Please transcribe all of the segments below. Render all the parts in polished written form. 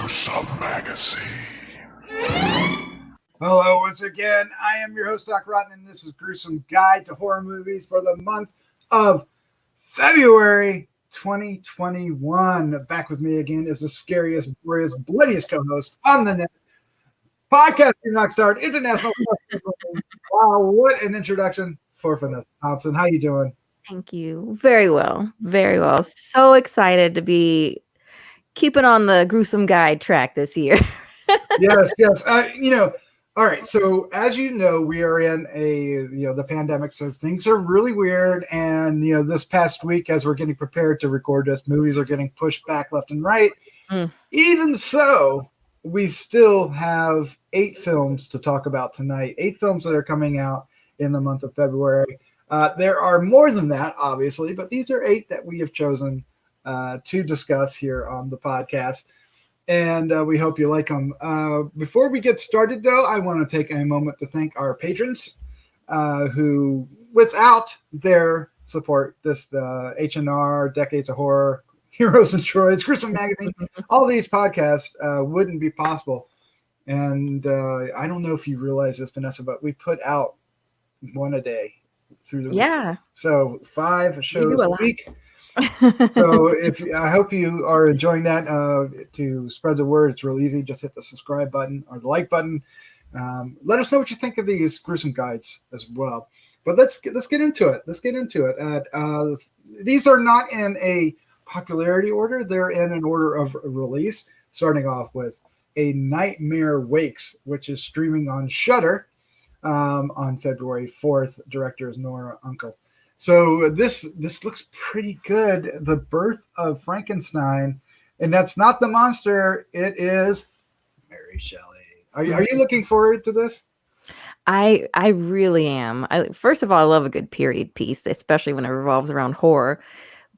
Gruesome Magazine. Hello once again. I am your host, Doc Rotten, and this is Gruesome Guide to Horror Movies for the month of February 2021. Back with me again is the scariest, goriest, bloodiest co-host on the net. Podcast Rockstar International. Wow, what an introduction for Vanessa Thompson. How you doing? Thank you. Very well. Very well. So excited to be keeping on the Gruesome Guide track this year. Yes. All right. So as you know, we are in the pandemic, so things are really weird. And, this past week, as we're getting prepared to record this, movies are getting pushed back left and right. Even so, we still have 8 films to talk about tonight, 8 films that are coming out in the month of February. There are more than that, obviously, but these are 8 that we have chosen to discuss here on the podcast. And we hope you like them. Before we get started, though, I want to take a moment to thank our patrons who, without their support, the H&R, Decades of Horror, Heroes and Troids, Gruesome Magazine, all these podcasts wouldn't be possible. And I don't know if you realize this, Vanessa, but we put out one a day through the week. So 5 shows a week. So I hope you are enjoying that. To spread the word, it's real easy. Just hit the subscribe button or the like button. Let us know what you think of these gruesome guides as well. But let's get into it. These are not in a popularity order. They're in an order of release, starting off with A Nightmare Wakes, which is streaming on Shudder on February 4th. Director is Nora, Unkel. So this looks pretty good. The Birth of Frankenstein, and that's not the monster. It is Mary Shelley. Are you looking forward to this? I really am. First of all, I love a good period piece, especially when it revolves around horror.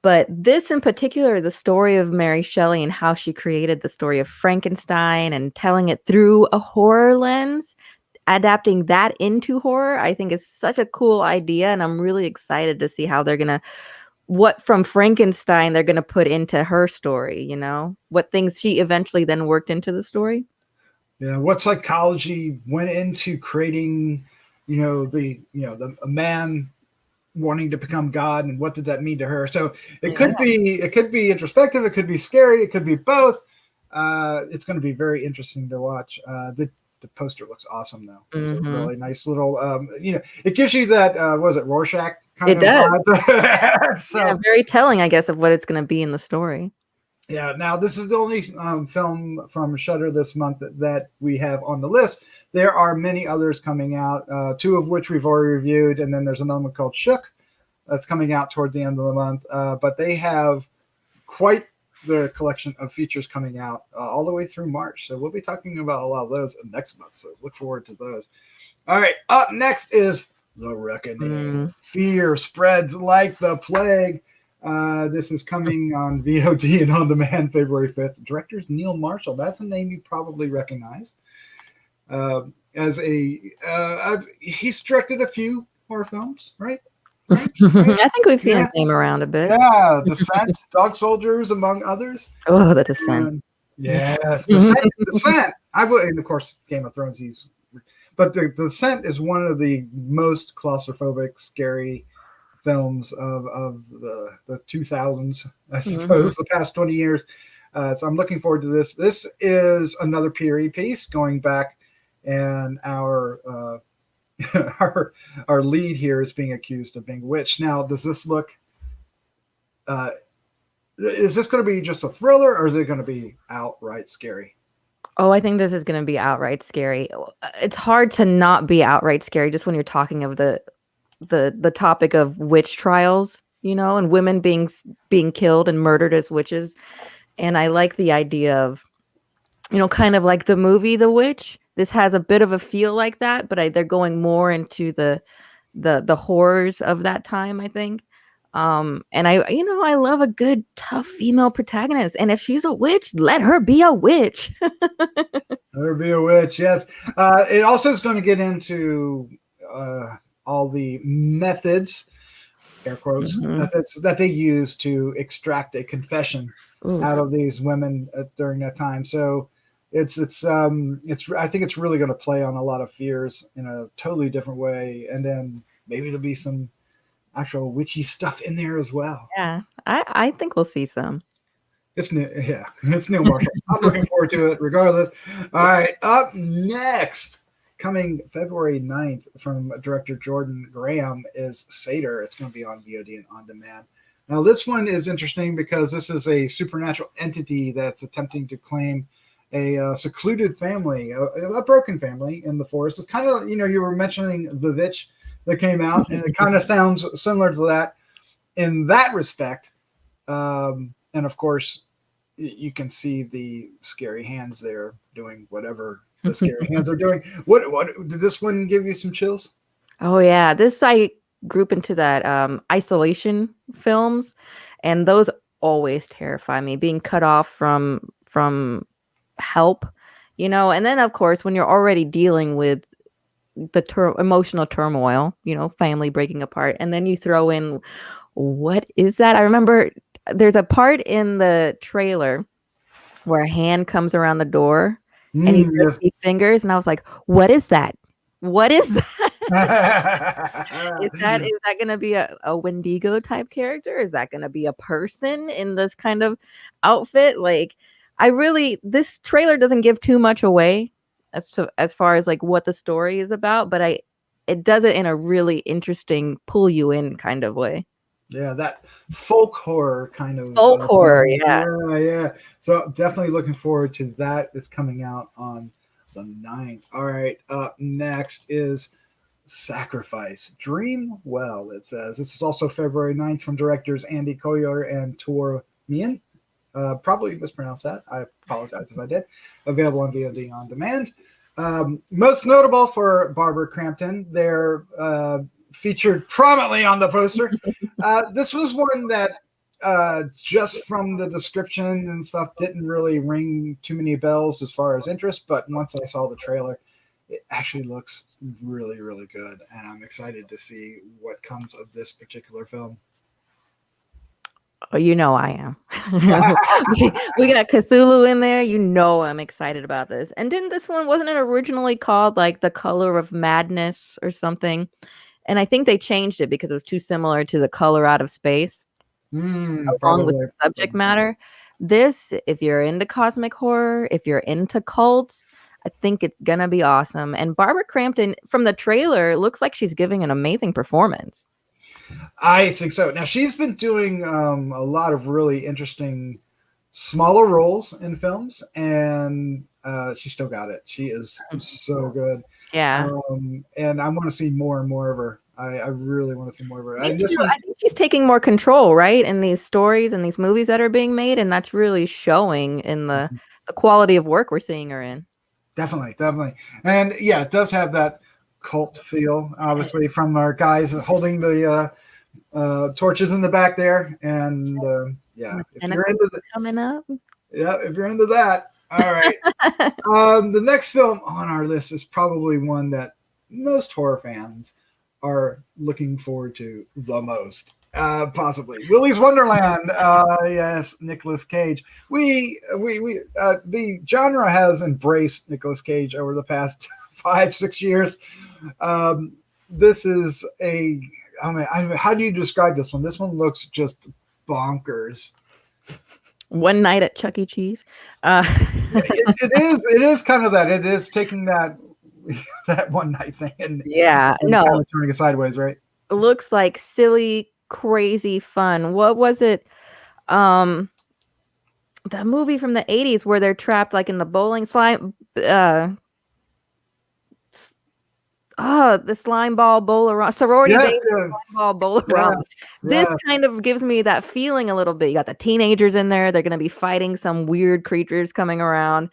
But this in particular, the story of Mary Shelley and how she created the story of Frankenstein and telling it through a horror lens, adapting that into horror, I think is such a cool idea. And I'm really excited to see how what from Frankenstein they're going to put into her story, what things she eventually then worked into the story. Yeah. What psychology went into creating, a man wanting to become God, and what did that mean to her? So it could be introspective. It could be scary. It could be both. It's going to be very interesting to watch. The poster looks awesome, though. It's a really nice little, it gives you that, Rorschach kind of vibe. So, very telling, I guess, of what it's going to be in the story. Yeah. Now, this is the only film from Shudder this month that we have on the list. There are many others coming out, 2 of which we've already reviewed, and then there's another one called Shook that's coming out toward the end of the month. But they have quite the collection of features coming out all the way through March. So we'll be talking about a lot of those next month. So look forward to those. All right. Up next is The Reckoning. Fear spreads like the plague. This is coming on VOD and on demand February 5th. Director is Neil Marshall. That's a name you probably recognize. He's directed a few horror films, right? Right? I think we've seen his name around a bit. Yeah, Descent, Dog Soldiers, among others. Oh, The Descent. Yes, Descent. And of course, Game of Thrones. But the Descent is one of the most claustrophobic, scary films of the 2000s, I suppose, the past 20 years. So I'm looking forward to this. This is another period piece going back, and our lead here is being accused of being witched. Now, does this look? Is this going to be just a thriller, or is it going to be outright scary? Oh, I think this is going to be outright scary. It's hard to not be outright scary just when you're talking of the topic of witch trials, and women being killed and murdered as witches. And I like the idea of, kind of like the movie The Witch. This has a bit of a feel like that, but they're going more into the horrors of that time, I think. And I love a good tough female protagonist. And if she's a witch, let her be a witch. Let her be a witch. Yes. It also is going to get into all the methods, air quotes, methods that they use to extract a confession out of these women during that time. So I think it's really going to play on a lot of fears in a totally different way, and then maybe there'll be some actual witchy stuff in there as well. Yeah, I think we'll see some. It's new, yeah. It's Neil Marshall. I'm looking forward to it, regardless. All right, up next, coming February 9th from director Jordan Graham is Seder. It's going to be on VOD and on demand. Now, this one is interesting because this is a supernatural entity that's attempting to claim a secluded family, a broken family in the forest. It's kind of, you were mentioning The Witch that came out, and it kind of sounds similar to that in that respect. And of course, you can see the scary hands there doing whatever the scary hands are doing. What did this one give you some chills? Oh yeah, this I group into that isolation films, and those always terrify me. Being cut off from help, and then of course when you're already dealing with the emotional turmoil, family breaking apart, and then you throw in what is that? I remember there's a part in the trailer where a hand comes around the door and you just see fingers, and I was like, what is that? What is that? Is that going to be a Wendigo type character? Is that going to be a person in this kind of outfit? Like, this trailer doesn't give too much away as far as like what the story is about, but it does it in a really interesting pull you in kind of way. Yeah, that folk horror kind of horror. Yeah. So definitely looking forward to that. It's coming out on the 9th. All right, up next is Sacrifice. Dream Well, it says. This is also February 9th from directors Andy Collier and Tor Meehan. Probably mispronounced that. I apologize if I did. Available on VOD on demand. Most notable for Barbara Crampton. They're featured prominently on the poster. This was one that just from the description and stuff didn't really ring too many bells as far as interest, but once I saw the trailer, it actually looks really, really good, and I'm excited to see what comes of this particular film. Oh, I am. we got Cthulhu in there. I'm excited about this. And wasn't it originally called like The Color of Madness or something? And I think they changed it because it was too similar to The Color Out of Space, along with the subject matter. This, if you're into cosmic horror, if you're into cults, I think it's going to be awesome. And Barbara Crampton, from the trailer, looks like she's giving an amazing performance. I think so. Now, she's been doing a lot of really interesting smaller roles in films, and she still got it. She is so good. Yeah. And I want to see more and more of her. I really want to see more of her. I think she's taking more control, right, in these stories and these movies that are being made, and that's really showing in the quality of work we're seeing her in. Definitely. And yeah, it does have that cult feel, obviously, from our guys holding the torches in the back there. And yeah, if you're into coming up. Yeah, if you're into that. All right. The next film on our list is probably one that most horror fans are looking forward to the most. Possibly Willys Wonderland. Yes, Nicolas Cage. The genre has embraced Nicolas Cage over the past 5-6 years. This is how do you describe this one? This one looks just bonkers. One night at Chuck E. Cheese. It is kind of that. It is taking that one night thing and kind of turning it sideways, right? It looks like silly, crazy fun. What was it? That movie from the 80s where they're trapped like in the bowling slime. The slime ball bowl around sorority days, slime ball bowl around. This kind of gives me that feeling a little bit. You got the teenagers in there. They're going to be fighting some weird creatures coming around.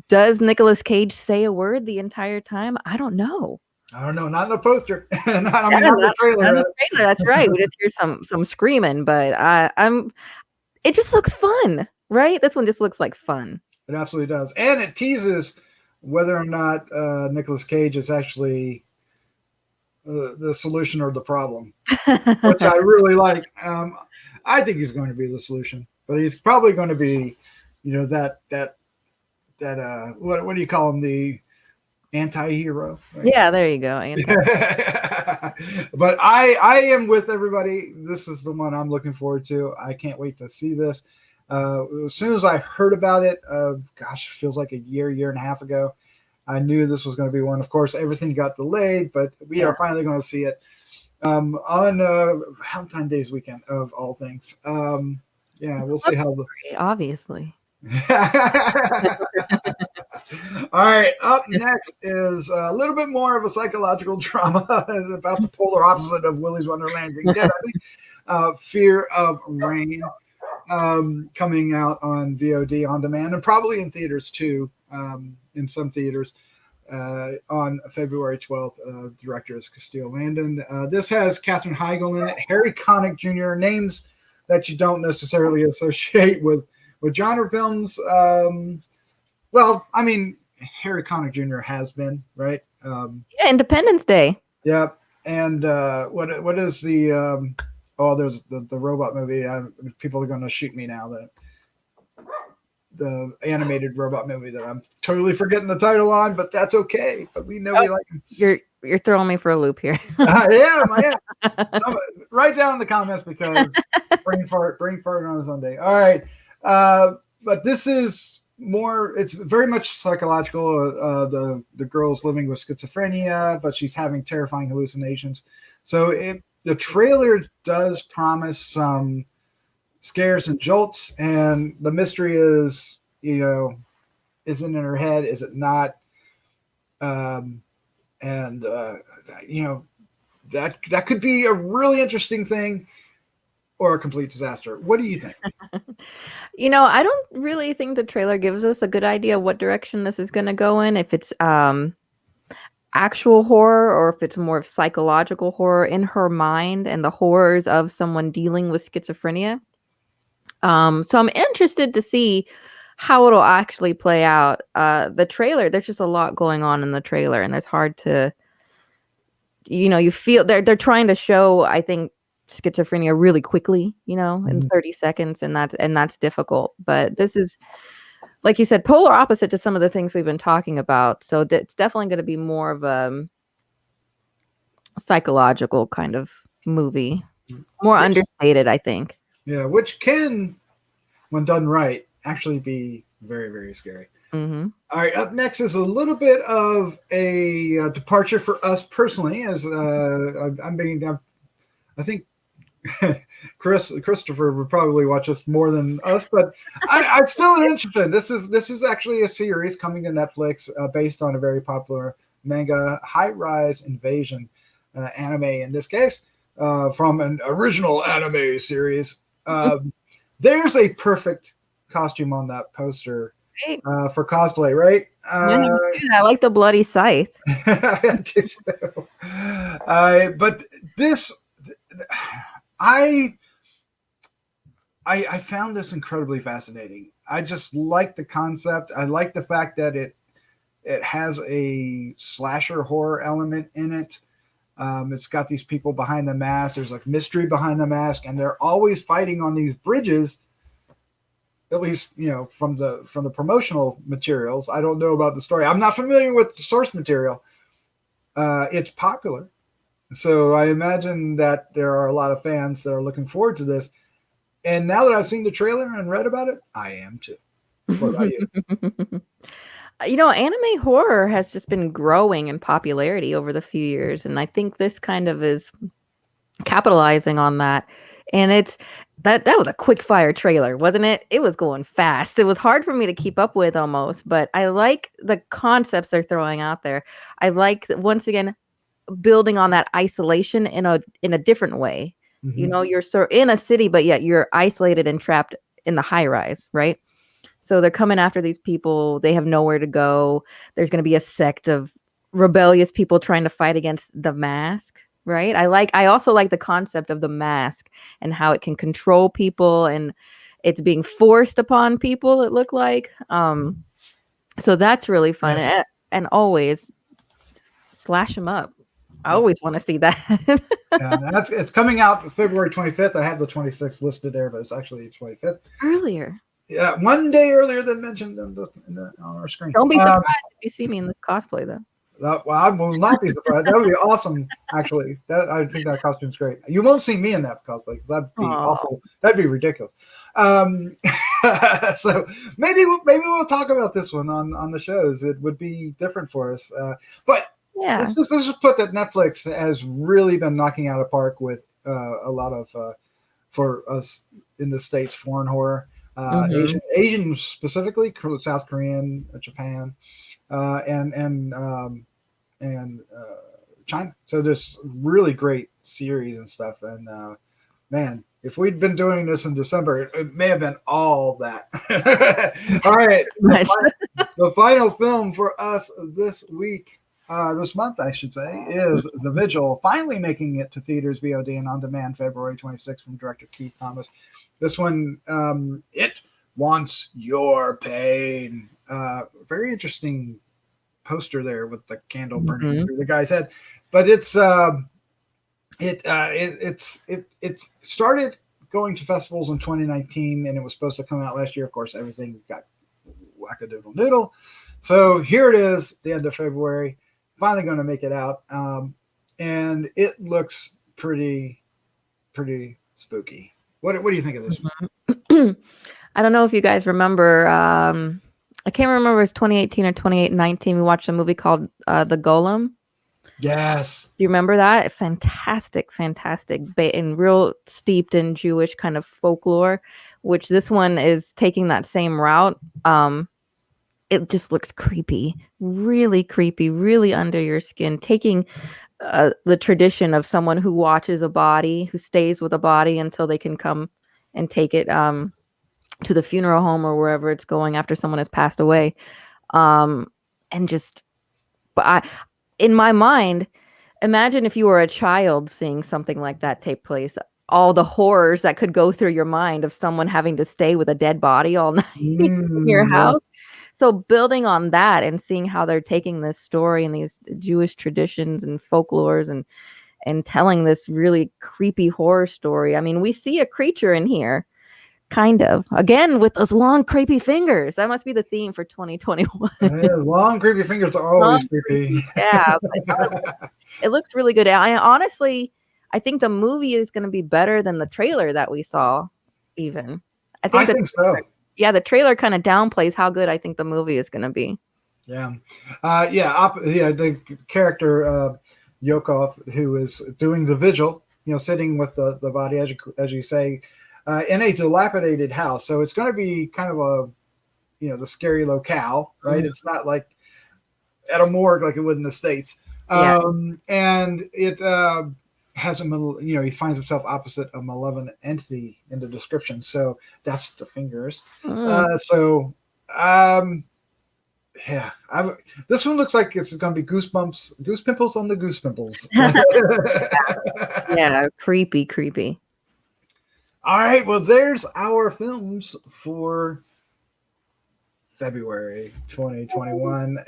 Does Nicolas Cage say a word the entire time? I don't know. Not in the poster. not in the trailer. Not in the trailer. That's right. We just hear some screaming, but it just looks fun, right? This one just looks like fun. It absolutely does, and it teases whether or not Nicolas Cage is actually the solution or the problem, which I really like. I think he's going to be the solution, but he's probably going to be, that what do you call him, the anti-hero, right? Yeah, there you go. But I am with everybody. This is the one I'm looking forward to. I can't wait to see this. As soon as I heard about it, gosh, it feels like a year and a half ago, I knew this was going to be one. Of course, everything got delayed, but we are finally going to see it on Valentine's Day's weekend, of all things. Yeah, we'll see how. Obviously. All right, up next is a little bit more of a psychological drama about the polar opposite of Willys Wonderland being dead, I think. Fear of Rain, coming out on VOD on demand and probably in theaters too, in some theaters, on February 12th. Director is Castile Landon. This has Katherine Heigl in it, Harry Connick Jr., names that you don't necessarily associate with genre films. Well, I mean, Harry Connick Jr. has been, right? Yeah, Independence Day. Yeah, and what is the there's the robot movie. People are going to shoot me now. The animated robot movie that I'm totally forgetting the title on, but that's okay. But we know we like him. You're throwing me for a loop here. I am. So, write down in the comments because brain fart on a Sunday. All right, but this is more. It's very much psychological. The girl's living with schizophrenia, but she's having terrifying hallucinations. So the trailer does promise some scares and jolts, and the mystery is, is it in her head? Is it not? That could be a really interesting thing or a complete disaster. What do you think? I don't really think the trailer gives us a good idea what direction this is going to go in. If it's actual horror or if it's more of psychological horror in her mind and the horrors of someone dealing with schizophrenia. So I'm interested to see how it'll actually play out. The trailer, there's just a lot going on in the trailer, and it's hard to, you feel they're trying to show, I think, schizophrenia really quickly, in 30 seconds, and that's difficult. But this is, like you said, polar opposite to some of the things we've been talking about. So it's definitely going to be more of a psychological kind of movie, more understated, I think. Yeah, which can, when done right, actually be very, very scary. Mm-hmm. All right, up next is a little bit of a departure for us personally, as I think Christopher would probably watch us more than us, but I'm still interested. This is actually a series coming to Netflix, based on a very popular manga, High Rise Invasion, anime in this case, from an original anime series. There's a perfect costume on that poster for cosplay, right? I like the bloody scythe. But this, I found this incredibly fascinating. I just like the concept. I like the fact that it has a slasher horror element in it. It's got these people behind the mask. There's like mystery behind the mask, and they're always fighting on these bridges. At least, from the promotional materials. I don't know about the story. I'm not familiar with the source material. It's popular, so I imagine that there are a lot of fans that are looking forward to this. And now that I've seen the trailer and read about it, I am too. What about you? Anime horror has just been growing in popularity over the few years, and I think this kind of is capitalizing on that. And it's that was a quick fire trailer, wasn't it? It was going fast. It was hard for me to keep up with almost, but I like the concepts they're throwing out there. I like, once again, building on that isolation in a different way. Mm-hmm. You're in a city, but yet you're isolated and trapped in the high rise, right? So they're coming after these people. They have nowhere to go. There's going to be a sect of rebellious people trying to fight against the mask, right? I also like the concept of the mask and how it can control people, and it's being forced upon people, it looked like. So that's really fun. Yes. And always slash them up. I always want to see that. Yeah, it's coming out February 25th. I have the 26th listed there, but it's actually the 25th. Earlier. Yeah, one day earlier than mentioned on our screen. Don't be surprised if you see me in this cosplay, though. Well, I will not be surprised. That would be awesome, actually. I think that costume's great. You won't see me in that cosplay because that'd be awful. That'd be ridiculous. So maybe we'll talk about this one on the shows. It would be different for us. But yeah, let's just put that Netflix has really been knocking out of the park with a lot of for us in the States foreign horror. Asian specifically, South Korean, Japan, and China. So there's really great series and stuff. And man, if we'd been doing this in December, it may have been all that. All right, the final film for us this week. This month, I should say, is The Vigil, finally making it to theaters, VOD, and on demand February 26th from director Keith Thomas. This one, it wants your pain. Very interesting poster there with the candle burning through the guy's head. But it started going to festivals in 2019, and it was supposed to come out last year. Of course, everything got wackadoodle noodle. So here it is, the end of February. Finally going to make it out, and it looks pretty spooky. What do you think of this one? I don't know if you guys remember. I can't remember if it was 2018 or 2019. We watched a movie called The Golem. Yes. Do you remember that? Fantastic, and real steeped in Jewish kind of folklore, which this one is taking that same route. It just looks really creepy, really under your skin, taking the tradition of someone who watches a body, who stays with a body until they can come and take it to the funeral home or wherever it's going after someone has passed away. In my mind, imagine if you were a child seeing something like that take place. All the horrors that could go through your mind of someone having to stay with a dead body all night in your house. So building on that and seeing how they're taking this story and these Jewish traditions and folklores and telling this really creepy horror story. I mean, we see a creature in here, kind of. Again, with those long, creepy fingers. That must be the theme for 2021. Yeah, long, creepy fingers are always creepy. Yeah. It looks really good. I think the movie is going to be better than the trailer that we saw, even. I think so. Yeah, the trailer kind of downplays how good I think the movie is going to be. Yeah. The character Yokov, who is doing the vigil, sitting with the body, as you say, in a dilapidated house. So it's going to be kind of the scary locale, right? It's not like at a morgue like it would in the States. And it has he finds himself opposite a malevolent entity in the description. So that's the fingers. This one looks like it's going to be goose pimples on the goose pimples. Yeah, creepy. All right, well, there's our films for February 2021.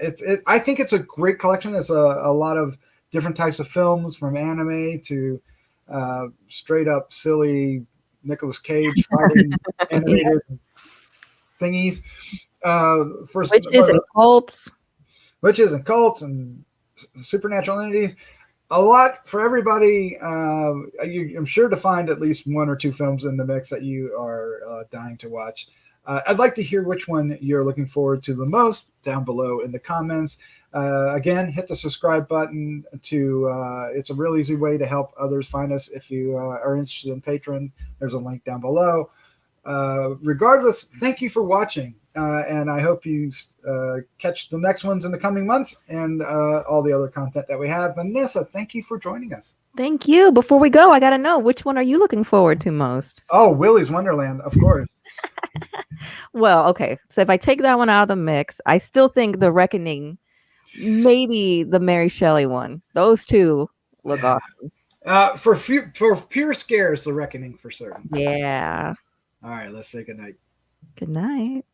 I think it's a great collection. It's a lot of different types of films, from anime to straight up silly Nicolas Cage fighting animated thingies. Witches and cults and supernatural entities. A lot for everybody. I'm sure to find at least one or two films in the mix that you are dying to watch. I'd like to hear which one you're looking forward to the most down below in the comments. Again, hit the subscribe button. It's a real easy way to help others find us. If you are interested in Patreon, there's a link down below. Regardless, thank you for watching. And I hope you catch the next ones in the coming months and all the other content that we have. Vanessa, thank you for joining us. Thank you. Before we go, I got to know, which one are you looking forward to most? Oh, Willys Wonderland, of course. Well, okay. So if I take that one out of the mix, I still think The Reckoning, maybe the Mary Shelley one. Those two look awesome. For pure scares, The Reckoning for certain. Yeah. All right, let's say goodnight. Good night.